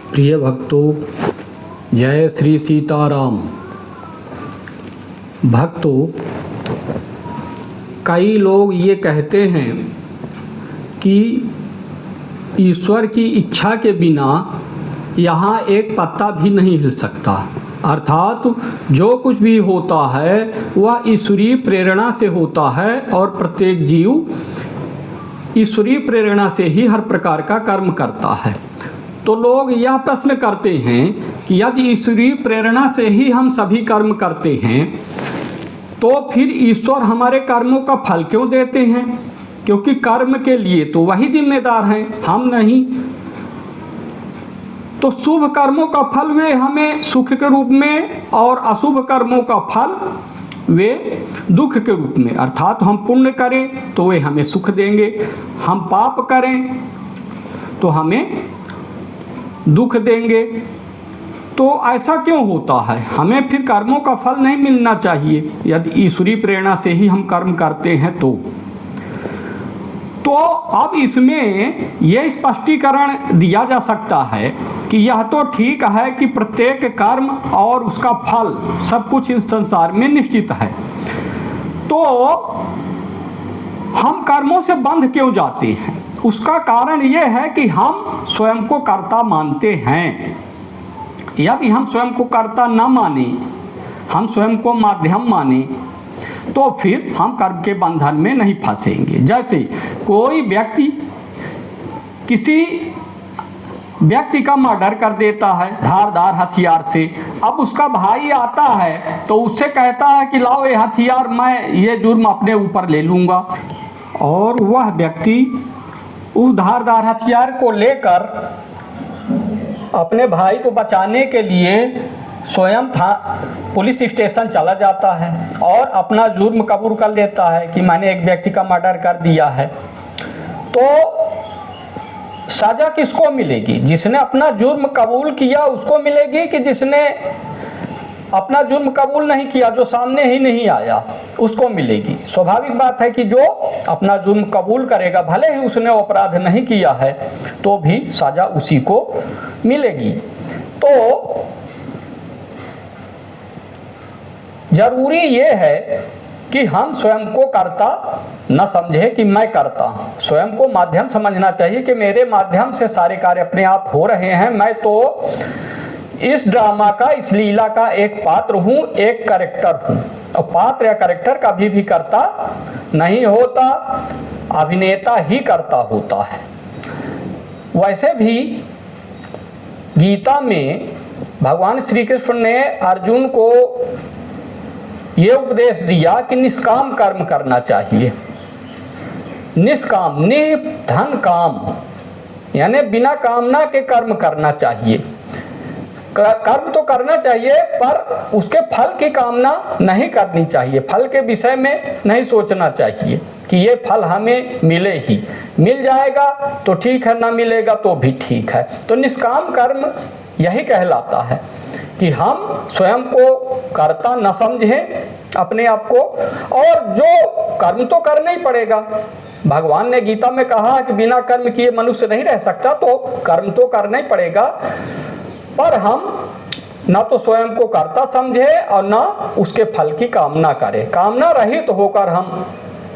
प्रिय भक्तों, जय श्री सीताराम। भक्तों, कई लोग ये कहते हैं कि ईश्वर की इच्छा के बिना यहाँ एक पत्ता भी नहीं हिल सकता, अर्थात जो कुछ भी होता है वह ईश्वरीय प्रेरणा से होता है और प्रत्येक जीव ईश्वरीय प्रेरणा से ही हर प्रकार का कर्म करता है। तो लोग यह प्रश्न करते हैं कि यदि ईश्वरीय प्रेरणा से ही हम सभी कर्म करते हैं तो फिर ईश्वर हमारे कर्मों का फल क्यों देते हैं? क्योंकि कर्म के लिए तो वही जिम्मेदार हैं, हम नहीं। तो शुभ कर्मों का फल वे हमें सुख के रूप में और अशुभ कर्मों का फल वे दुख के रूप में, अर्थात हम पुण्य करें तो वे हमें सुख देंगे, हम पाप करें तो हमें दुख देंगे। तो ऐसा क्यों होता है? हमें फिर कर्मों का फल नहीं मिलना चाहिए यदि ईश्वरीय प्रेरणा से ही हम कर्म करते हैं तो अब इसमें यह स्पष्टीकरण दिया जा सकता है कि यह तो ठीक है कि प्रत्येक कर्म और उसका फल सब कुछ इस संसार में निश्चित है, तो हम कर्मों से बंध क्यों जाते हैं? उसका कारण यह है कि हम स्वयं को कर्ता मानते हैं। यदि हम स्वयं को कर्ता न माने, हम स्वयं को माध्यम माने, तो फिर हम कर्म के बंधन में नहीं फंसेंगे। जैसे कोई व्यक्ति किसी व्यक्ति का मर्डर कर देता है धारदार हथियार से, अब उसका भाई आता है तो उससे कहता है कि लाओ ये हथियार, मैं ये जुर्म अपने ऊपर ले लूँगा, और वह व्यक्ति उस धारदार हथियार को लेकर अपने भाई को बचाने के लिए स्वयं पुलिस स्टेशन चला जाता है और अपना जुर्म कबूल कर लेता है कि मैंने एक व्यक्ति का मर्डर कर दिया है। तो सजा किसको मिलेगी? जिसने अपना जुर्म कबूल किया उसको मिलेगी कि जिसने अपना जुर्म कबूल नहीं किया, जो सामने ही नहीं आया, उसको मिलेगी? स्वाभाविक बात है कि जो अपना जुर्म कबूल करेगा, भले ही उसने अपराध नहीं किया है, तो भी सजा उसी को मिलेगी। तो जरूरी ये है कि हम स्वयं को कर्ता न समझे कि मैं करता हूँ, स्वयं को माध्यम समझना चाहिए कि मेरे माध्यम से सारे कार्य अपने आप हो रहे हैं। मैं तो इस ड्रामा का, इस लीला का एक पात्र हूँ, एक कैरेक्टर हूँ, और पात्र या कैरेक्टर कभी भी करता नहीं होता, अभिनेता ही करता होता है। वैसे भी गीता में भगवान श्री कृष्ण ने अर्जुन को ये उपदेश दिया कि निष्काम कर्म करना चाहिए। निष्काम, निर्धन काम, यानी बिना कामना के कर्म करना चाहिए। कर्म तो करना चाहिए पर उसके फल की कामना नहीं करनी चाहिए, फल के विषय में नहीं सोचना चाहिए कि ये फल हमें मिले ही, मिल जाएगा तो ठीक है, ना मिलेगा तो भी ठीक है। तो निष्काम कर्म यही कहलाता है कि हम स्वयं को कर्ता न समझें अपने आप को, और जो कर्म तो करना ही पड़ेगा। भगवान ने गीता में कहा कि बिना कर्म किए मनुष्य नहीं रह सकता, तो कर्म तो करना ही पड़ेगा, पर हम ना तो स्वयं को कर्ता समझे और ना उसके फल की कामना करें। कामना रहित होकर हम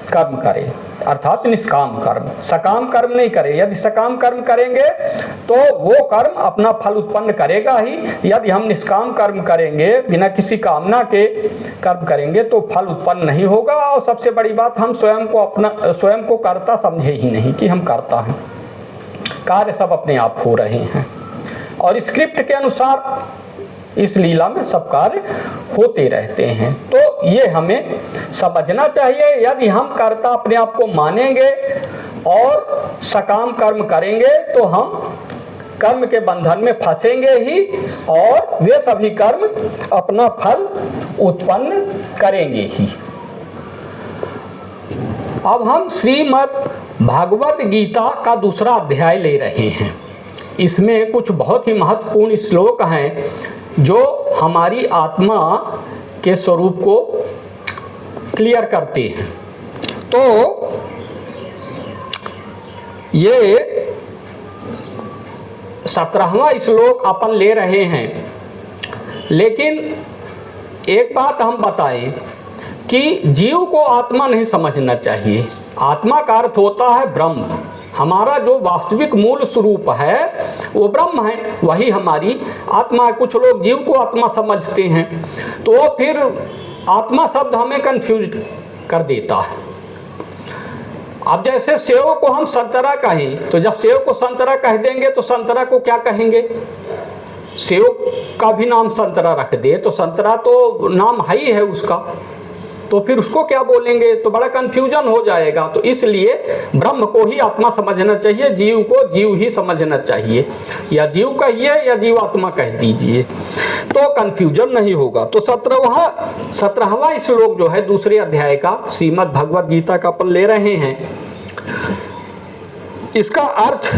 कर्म करें, अर्थात निष्काम कर्म, सकाम कर्म नहीं करें। यदि सकाम कर्म करेंगे तो वो कर्म अपना फल उत्पन्न करेगा ही। यदि हम निष्काम कर्म करेंगे, बिना किसी कामना के कर्म करेंगे, तो फल उत्पन्न नहीं होगा। और सबसे बड़ी बात, हम स्वयं को कर्ता समझे ही नहीं कि हम कर्ता हैं। कार्य सब अपने आप हो रहे हैं और स्क्रिप्ट के अनुसार इस लीला में सब कार्य होते रहते हैं। तो ये हमें समझना चाहिए। यदि हम कर्ता अपने आप को मानेंगे और सकाम कर्म करेंगे तो हम कर्म के बंधन में फंसेंगे ही, और वे सभी कर्म अपना फल उत्पन्न करेंगे ही। अब हम श्रीमद् भागवत गीता का दूसरा अध्याय ले रहे हैं। इसमें कुछ बहुत ही महत्वपूर्ण श्लोक हैं जो हमारी आत्मा के स्वरूप को क्लियर करते हैं। तो ये 17वां श्लोक अपन ले रहे हैं, लेकिन एक बात हम बताएं कि जीव को आत्मा नहीं समझना चाहिए। आत्मा का अर्थ होता है ब्रह्म। हमारा जो वास्तविक मूल स्वरूप है वो ब्रह्म है, वही हमारी आत्मा है। कुछ लोग जीव को आत्मा समझते हैं, तो फिर आत्मा शब्द हमें कंफ्यूज कर देता है। अब जैसे सेव को हम संतरा कहें, तो जब सेव को संतरा कह देंगे तो संतरा को क्या कहेंगे? सेव का भी नाम संतरा रख दे तो संतरा तो नाम है ही है उसका, तो फिर उसको क्या बोलेंगे? तो बड़ा कंफ्यूजन हो जाएगा। तो इसलिए ब्रह्म को ही आत्मा समझना चाहिए, जीव को जीव ही समझना चाहिए, या जीव कहिए या जीवात्मा कह दीजिए, तो कंफ्यूजन नहीं होगा। तो 17वां श्लोक जो है दूसरे अध्याय का श्रीमद् भगवद गीता का अपन ले रहे हैं। इसका अर्थ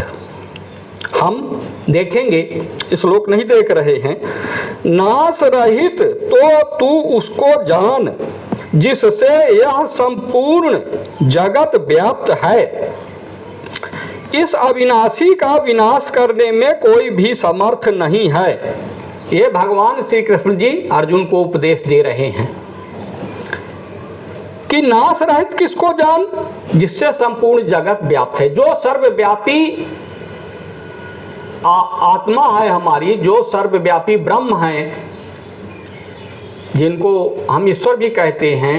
हम देखेंगे, श्लोक नहीं देख रहे हैं। नाश रहित तो तू उसको जान जिससे यह संपूर्ण जगत व्याप्त है। इस अविनाशी का विनाश करने में कोई भी समर्थ नहीं है। ये भगवान श्री कृष्ण जी अर्जुन को उपदेश दे रहे हैं कि नाश रहित किसको जान? जिससे संपूर्ण जगत व्याप्त है। जो सर्वव्यापी आत्मा है हमारी, जो सर्वव्यापी ब्रह्म है, जिनको हम ईश्वर भी कहते हैं,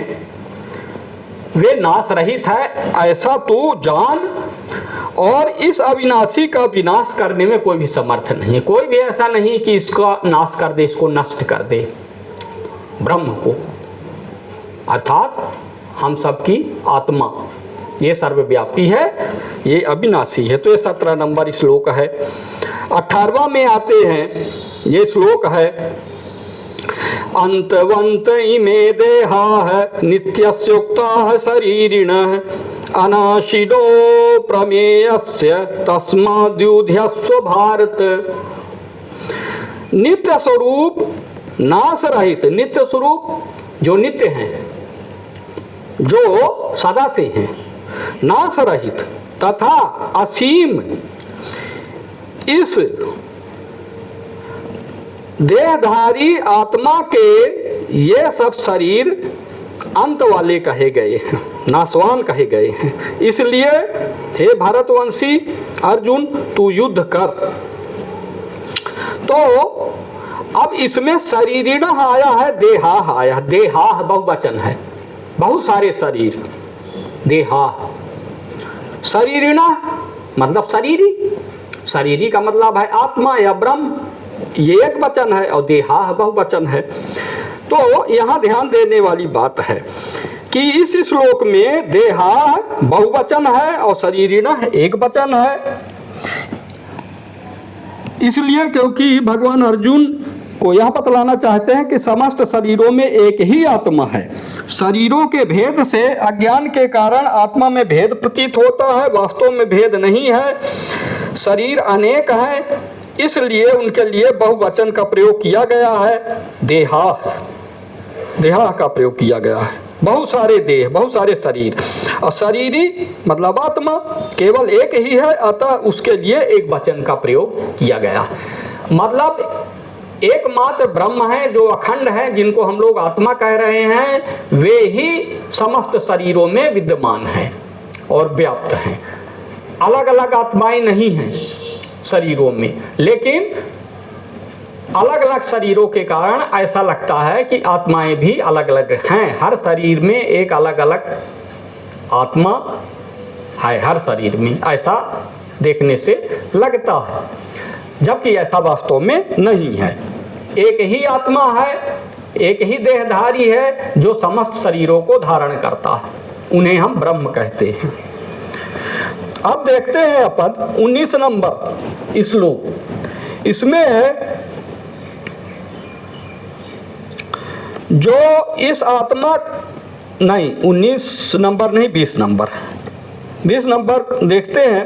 वे नाश रहित है, ऐसा तू जान। और इस अविनाशी का विनाश करने में कोई भी समर्थ नहीं है। कोई भी ऐसा नहीं कि इसका नाश कर दे, इसको नष्ट कर दे, ब्रह्म को, अर्थात हम सबकी आत्मा, ये सर्वव्यापी है, ये अविनाशी है। तो ये 17 नंबर श्लोक है। 18वां में आते हैं, ये श्लोक है, अंतवंत इमे देहाः नित्यस्योक्ताः शरीरिणः अनाशिनो प्रमेयस्य तस्माद्युध्यस्व भारत। नित्य स्वरूप, नाश रहित, नित्य स्वरूप जो नित्य हैं, जो सदा से हैं, नाश रहित तथा असीम इस देहधारी आत्मा के ये सब शरीर अंत वाले कहे गए हैं, नाशवान कहे गए हैं। इसलिए हे भारतवंशी अर्जुन, तू युद्ध कर। तो अब इसमें शरीरिणः आया है, देहाः आया, देहाः बहुवचन है, बहुत सारे शरीर, देहाः। शरीरिणः मतलब शरीरी, शरीरी का मतलब है आत्मा या ब्रह्म, ये एक वचन है, और देहाः बहुवचन है। तो यहाँ ध्यान देने वाली बात है कि इस श्लोक में देहाः बहुवचन है और शरीरिणः एक वचन है। इसलिए क्योंकि भगवान अर्जुन को यह बतलाना चाहते हैं कि समस्त शरीरों में एक ही आत्मा है। शरीरों के भेद से अज्ञान के कारण आत्मा में भेद प्रतीत होता है, वास्तव में भेद नहीं है। शरीर अनेक है, इसलिए उनके लिए बहुवचन का प्रयोग किया गया है, देहाः, देहाः का प्रयोग किया गया है। बहुत सारे देह, बहुत सारे शरीर, और शरीरी मतलब आत्मा केवल एक ही है, अतः उसके लिए एक वचन का प्रयोग किया गया। मतलब एकमात्र ब्रह्म है जो अखंड है, जिनको हम लोग आत्मा कह रहे हैं, वे ही समस्त शरीरों में विद्यमान हैं और व्याप्त हैं। अलग अलग आत्माएं नहीं हैं शरीरों में, लेकिन अलग अलग शरीरों के कारण ऐसा लगता है कि आत्माएं भी अलग अलग हैं। हर शरीर में एक अलग अलग आत्मा है, हर शरीर में ऐसा देखने से लगता है, जबकि ऐसा वास्तव में नहीं है। एक ही आत्मा है, एक ही देहधारी है जो समस्त शरीरों को धारण करता है, उन्हें हम ब्रह्म कहते हैं। अब देखते हैं अपन 19 नंबर श्लोक। इसमें है जो इस आत्मा, नहीं 19 नंबर नहीं 20 नंबर, 20 नंबर देखते हैं।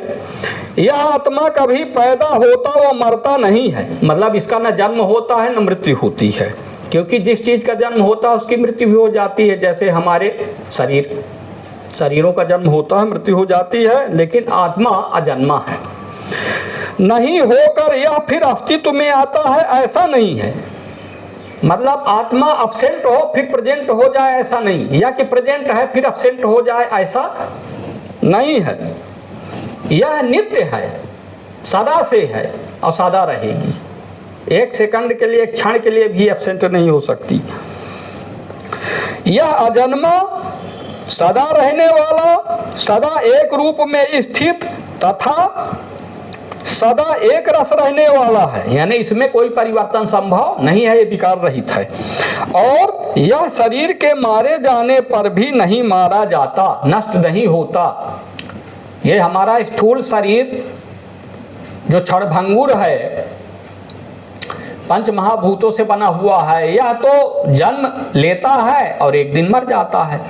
यह आत्मा कभी पैदा होता व मरता नहीं है, मतलब इसका न जन्म होता है न मृत्यु होती है, क्योंकि जिस चीज़ का जन्म होता है उसकी मृत्यु भी हो जाती है। जैसे हमारे शरीरों का जन्म होता है, मृत्यु हो जाती है, लेकिन आत्मा अजन्मा है। नहीं होकर यह फिर अस्तित्व में आता है, ऐसा नहीं है। मतलब आत्मा अब्सेंट हो फिर प्रेजेंट हो जाए, ऐसा नहीं, या कि प्रेजेंट है फिर अब्सेंट हो जाए, ऐसा नहीं है। यह नित्य है, सदा से है और सदा रहेगी। एक सेकंड के लिए, एक क्षण के लिए भी एब्सेंट नहीं हो सकती। यह अजन्मा, सदा रहने वाला, सदा एक रूप में स्थित तथा सदा एक रस रहने वाला है, यानी इसमें कोई परिवर्तन संभव नहीं है, ये विकार रहित है। और यह शरीर के मारे जाने पर भी नहीं मारा जाता, नष्ट नहीं होता। ये हमारा स्थूल शरीर जो क्षणभंगुर है, पंच महाभूतों से बना हुआ है, यह तो जन्म लेता है और एक दिन मर जाता है।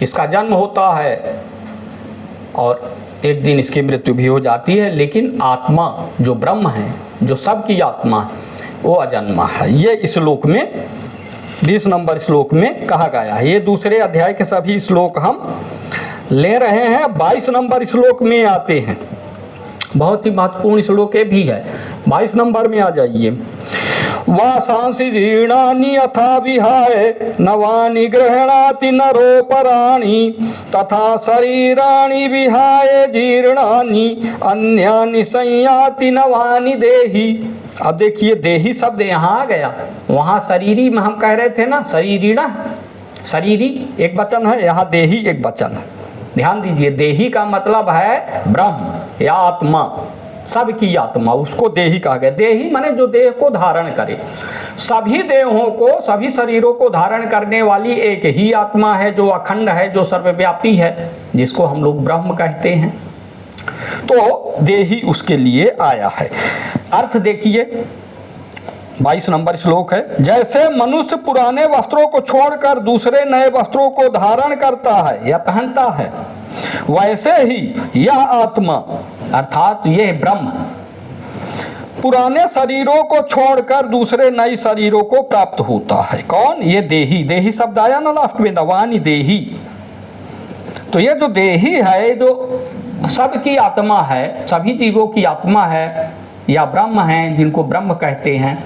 इसका जन्म होता है और एक दिन इसकी मृत्यु भी हो जाती है। लेकिन आत्मा जो ब्रह्म है, जो सबकी आत्मा, वो अजन्मा है। ये इस श्लोक में 20 नंबर श्लोक में कहा गया है। ये दूसरे अध्याय के सभी श्लोक हम ले रहे हैं। 22 नंबर श्लोक में आते हैं, बहुत ही महत्वपूर्ण श्लोक भी है। 22 नंबर में आ जाइए। वासांसि जीर्णानि यथा विहाय नवानि गृह्णाति नरोपराणि तथा शरीराणि विहाय जीर्णानि अन्यानि संयाति नवानि देहि। अब देखिए, देही शब्द यहाँ आ गया। वहाँ शरीरी में हम कह रहे थे ना, शरीरीणा, शरीरी एक वचन है, यहाँ देही एक वचन है। ध्यान दीजिए, देही का मतलब है ब्रह्म या आत्मा, सबकी आत्मा, उसको देही कहा गया। देही माने जो देह को धारण करे। सभी देहों को, सभी शरीरों को धारण करने वाली एक ही आत्मा है, जो अखंड है, जो सर्वव्यापी है, जिसको हम लोग ब्रह्म कहते हैं। तो देही उसके लिए आया है। अर्थ देखिए, 22 नंबर श्लोक है। जैसे मनुष्य पुराने वस्त्रों को छोड़कर दूसरे नए वस्त्रों को धारण करता है या पहनता है, वैसे ही यह आत्मा अर्थात यह ब्रह्म पुराने शरीरों को छोड़कर दूसरे नए शरीरों को प्राप्त होता है। कौन? ये देही। देही शब्द आया ना लास्ट में, नवानि देही। तो ये जो देही है, जो सबकी आत्मा है, सभी जीवों की आत्मा है या ब्रह्म है, जिनको ब्रह्म कहते हैं,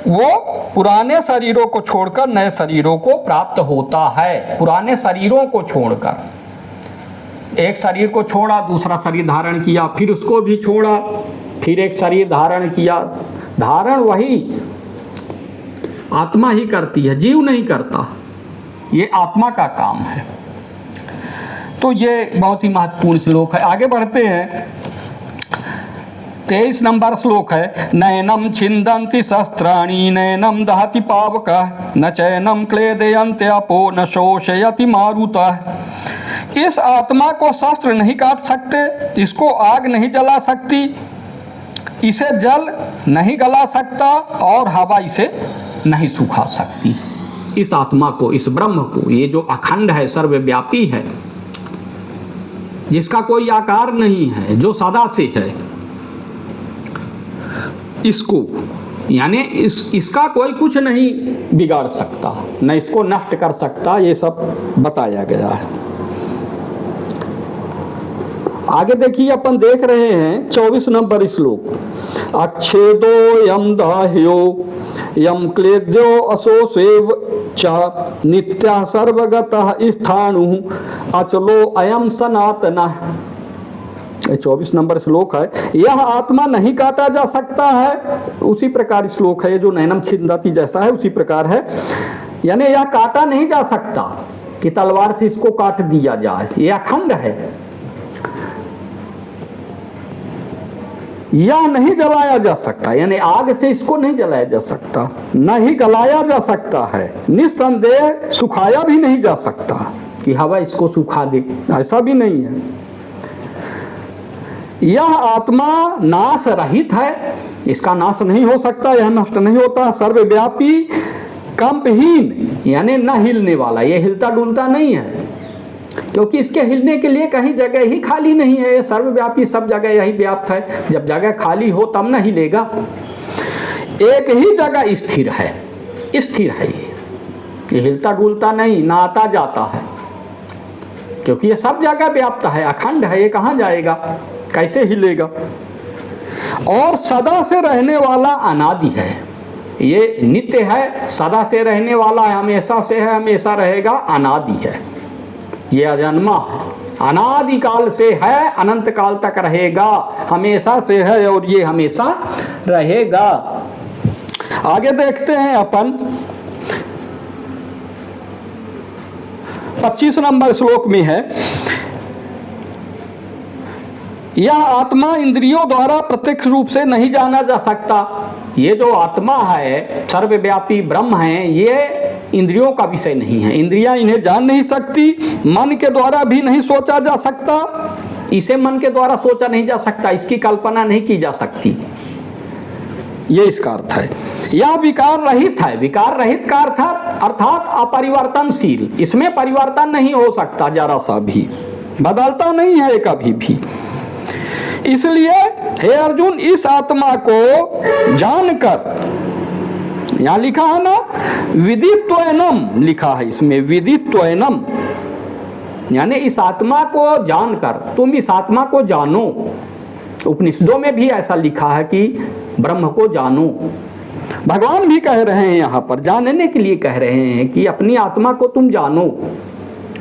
वो पुराने शरीरों को छोड़कर नए शरीरों को प्राप्त होता है। पुराने शरीरों को छोड़कर, एक शरीर को छोड़ा, दूसरा शरीर धारण किया, फिर उसको भी छोड़ा, फिर एक शरीर धारण किया। धारण वही आत्मा ही करती है, जीव नहीं करता, ये आत्मा का काम है। तो ये बहुत ही महत्वपूर्ण श्लोक है। आगे बढ़ते हैं। 23 नंबर श्लोक है। नैनम छिन्दन्ति शस्त्राणि नैनम दहति पावकः न चैनम क्लेदयन्ति अपो न शोषयति मारुतः। इस आत्मा को शस्त्र नहीं काट सकते, इसको आग नहीं जला सकती, इसे जल नहीं गला सकता और हवा इसे नहीं सुखा सकती। इस आत्मा को, इस ब्रह्म को, ये जो अखंड है, सर्वव्यापी है, जिसका कोई आकार नहीं है, जो सदा से है, इसको यानी इसका कोई कुछ नहीं बिगाड़ सकता, न इसको नष्ट कर सकता। ये सब बताया गया है। आगे देखिए, अपन देख रहे हैं 24 नंबर श्लोक। अच्छेदो यम दाह्यो यम क्लेद्यो असोसेव च नित्या सर्वगतः स्थाणु अचलो अयम सनातनः। 24 नंबर श्लोक है। यह आत्मा नहीं काटा जा सकता है, उसी प्रकार श्लोक है। जो नैनम छिन्दति जैसा है उसी प्रकार है, यानी यह काटा नहीं जा सकता कि तलवार से इसको काट दिया जाए। यह अखंड है। यह नहीं जलाया जा सकता, यानी आग से इसको नहीं जलाया जा सकता, न ही गलाया जा सकता है। निस्संदेह सुखाया भी नहीं जा सकता कि हवा इसको सुखा दे, ऐसा भी नहीं है। यह आत्मा नाश रहित है, इसका नाश नहीं हो सकता, यह नष्ट नहीं होता। सर्वव्यापी, कंपहीन, यानी न हिलने वाला, यह हिलता डुलता नहीं है, क्योंकि इसके हिलने के लिए कहीं जगह ही खाली नहीं है। ये सर्वव्यापी, सब जगह यही व्याप्त है। जब जगह खाली हो तब न हिलेगा। एक ही जगह स्थिर है, स्थिर है। ये हिलता डुलता नहीं, ना आता जाता है, क्योंकि ये सब जगह व्याप्त है, अखंड है। ये कहाँ जाएगा, कैसे हिलेगा? और सदा से रहने वाला अनादि है। ये नित्य है, सदा से रहने वाला है, हमेशा से है, हमेशा रहेगा, अनादि है। ये अजन्मा है, अनादि काल से है, अनंत काल तक रहेगा, हमेशा से है और ये हमेशा रहेगा। आगे देखते हैं अपन 25 नंबर श्लोक में है, यह आत्मा इंद्रियों द्वारा प्रत्यक्ष रूप से नहीं जाना जा सकता। ये जो आत्मा है, सर्वव्यापी ब्रह्म है, ये इंद्रियों का विषय नहीं है, इंद्रियां इन्हें जान नहीं सकती, मन के द्वारा भी नहीं सोचा जा सकता, इसे मन के द्वारा सोचा नहीं जा सकता, इसकी कल्पना नहीं की जा सकती, ये इसका अर्थ है। यह विकार रहित है, विकार रहित का अर्थात अपरिवर्तनशील, इसमें परिवर्तन नहीं हो सकता, जरा सा भी बदलता नहीं है कभी भी। इसलिए हे अर्जुन, इस आत्मा को जानकर, यहां लिखा है ना विदित्वैनम, लिखा है इसमें विदित्वैनम, यानी इस आत्मा को जानकर, तुम इस आत्मा को जानो। उपनिषदों में भी ऐसा लिखा है कि ब्रह्म को जानो। भगवान भी कह रहे हैं यहाँ पर, जानने के लिए कह रहे हैं कि अपनी आत्मा को तुम जानो,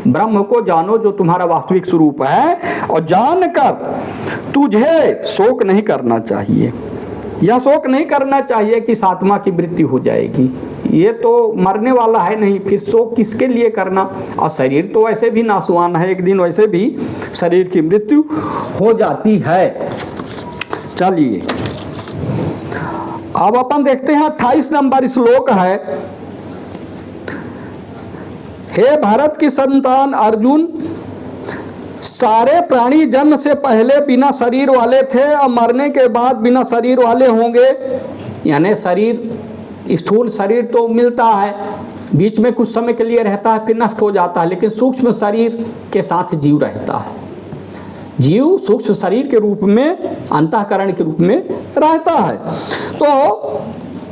ब्रह्म को जानो जो तुम्हारा वास्तविक स्वरूप है, और जानकर तुझे शोक नहीं करना चाहिए। यह शोक नहीं करना चाहिए कि इस आत्मा की मृत्यु हो जाएगी, ये तो मरने वाला है नहीं, फिर शोक किसके लिए करना। और शरीर तो वैसे भी नाशवान है, एक दिन वैसे भी शरीर की मृत्यु हो जाती है। चलिए अब अपन देखते हैं 28 नंबर श्लोक है, हे भारत की संतान अर्जुन, सारे प्राणी जन्म से पहले बिना शरीर वाले थे और मरने के बाद बिना शरीर वाले होंगे। यानी शरीर, स्थूल शरीर तो मिलता है, बीच में कुछ समय के लिए रहता है, फिर नष्ट हो जाता है, लेकिन सूक्ष्म शरीर के साथ जीव रहता है। जीव सूक्ष्म शरीर के रूप में, अंतःकरण के रूप में रहता है। तो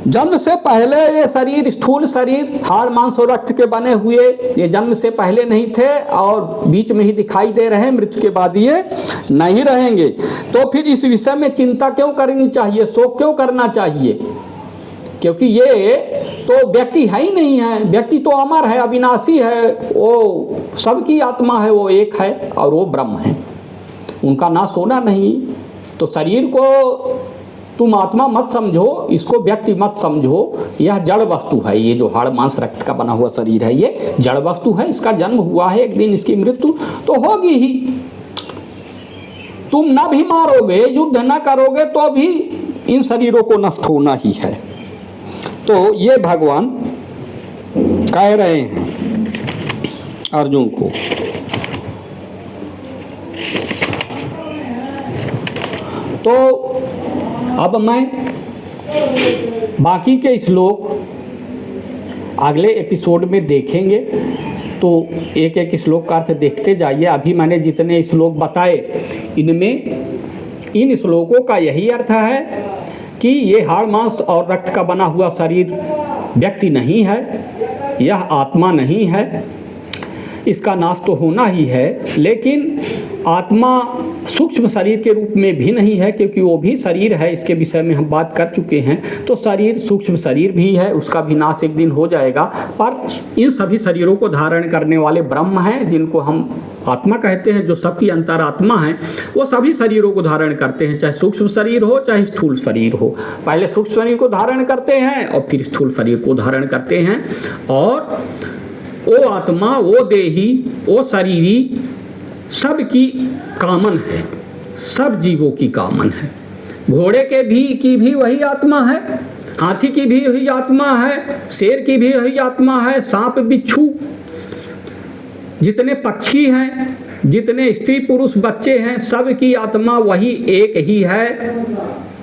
जन्म से पहले ये शरीर, स्थूल शरीर, हाड़ मांस और रक्त के बने हुए, ये जन्म से पहले नहीं थे और बीच में ही दिखाई दे रहे हैं, मृत्यु के बाद ये नहीं रहेंगे। तो फिर इस विषय में चिंता क्यों करनी चाहिए, शोक क्यों करना चाहिए? क्योंकि ये तो व्यक्ति है ही नहीं है, व्यक्ति तो अमर है, अविनाशी है, वो सबकी आत्मा है, वो एक है और वो ब्रह्म है, उनका नाश होना नहीं। तो शरीर को तुम आत्मा मत समझो, इसको व्यक्ति मत समझो, यह जड़ वस्तु है। ये जो हाड़ मांस रक्त का बना हुआ शरीर है, ये जड़ वस्तु है, इसका जन्म हुआ है, एक दिन इसकी मृत्यु तो होगी ही। तुम ना भी मारोगे, युद्ध ना करोगे तो भी इन शरीरों को नष्ट होना ही है। तो ये भगवान कह रहे हैं अर्जुन को। तो अब मैं बाकी के श्लोक अगले एपिसोड में देखेंगे, तो एक एक श्लोक का अर्थ देखते जाइए। अभी मैंने जितने श्लोक बताए, इनमें इन श्लोकों का यही अर्थ है कि ये हाड़ मांस और रक्त का बना हुआ शरीर व्यक्ति नहीं है, यह आत्मा नहीं है, इसका नाश तो होना ही है, लेकिन आत्मा सूक्ष्म शरीर के रूप में भी नहीं है, क्योंकि वो भी शरीर है, इसके विषय में हम बात कर चुके हैं। तो शरीर सूक्ष्म शरीर भी है, उसका भी नाश एक दिन हो जाएगा, पर इन सभी शरीरों को धारण करने वाले ब्रह्म हैं, जिनको हम आत्मा कहते हैं, जो सबकी अंतरात्मा है, वो सभी शरीरों को धारण करते हैं, चाहे सूक्ष्म शरीर हो चाहे स्थूल शरीर हो। पहले सूक्ष्म शरीर को धारण करते हैं और फिर स्थूल शरीर को धारण करते हैं। और वो आत्मा, वो देही, वो शरीरी सबकी कामन है, सब जीवों की कामन है। घोड़े के भी की भी वही आत्मा है, हाथी की भी वही आत्मा है, शेर की भी वही आत्मा है, सांप बिच्छू, जितने पक्षी हैं, जितने स्त्री पुरुष बच्चे हैं, सबकी आत्मा वही एक ही है,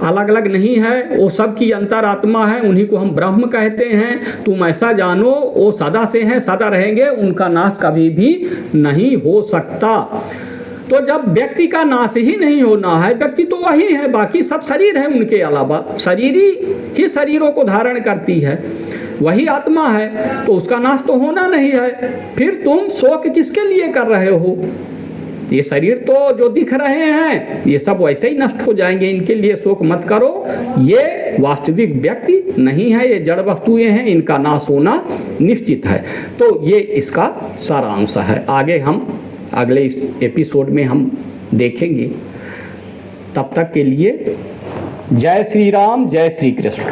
अलग अलग नहीं है। वो सबकी अंतरात्मा है, उन्हीं को हम ब्रह्म कहते हैं। तुम ऐसा जानो, वो सदा से हैं, सदा रहेंगे, उनका नाश कभी भी नहीं हो सकता। तो जब व्यक्ति का नाश ही नहीं होना है, व्यक्ति तो वही है, बाकी सब शरीर है, उनके अलावा शरीर ही शरीरों को धारण करती है, वही आत्मा है, तो उसका नाश तो होना नहीं है। फिर तुम शोक किसके लिए कर रहे हो? ये शरीर तो जो दिख रहे हैं ये सब वैसे ही नष्ट हो जाएंगे, इनके लिए शोक मत करो, ये वास्तविक व्यक्ति नहीं है, ये जड़ वस्तुएं हैं, इनका नाश होना निश्चित है। तो ये इसका सारांश है। आगे हम अगले इस एपिसोड में हम देखेंगे। तब तक के लिए जय श्री राम, जय श्री कृष्ण।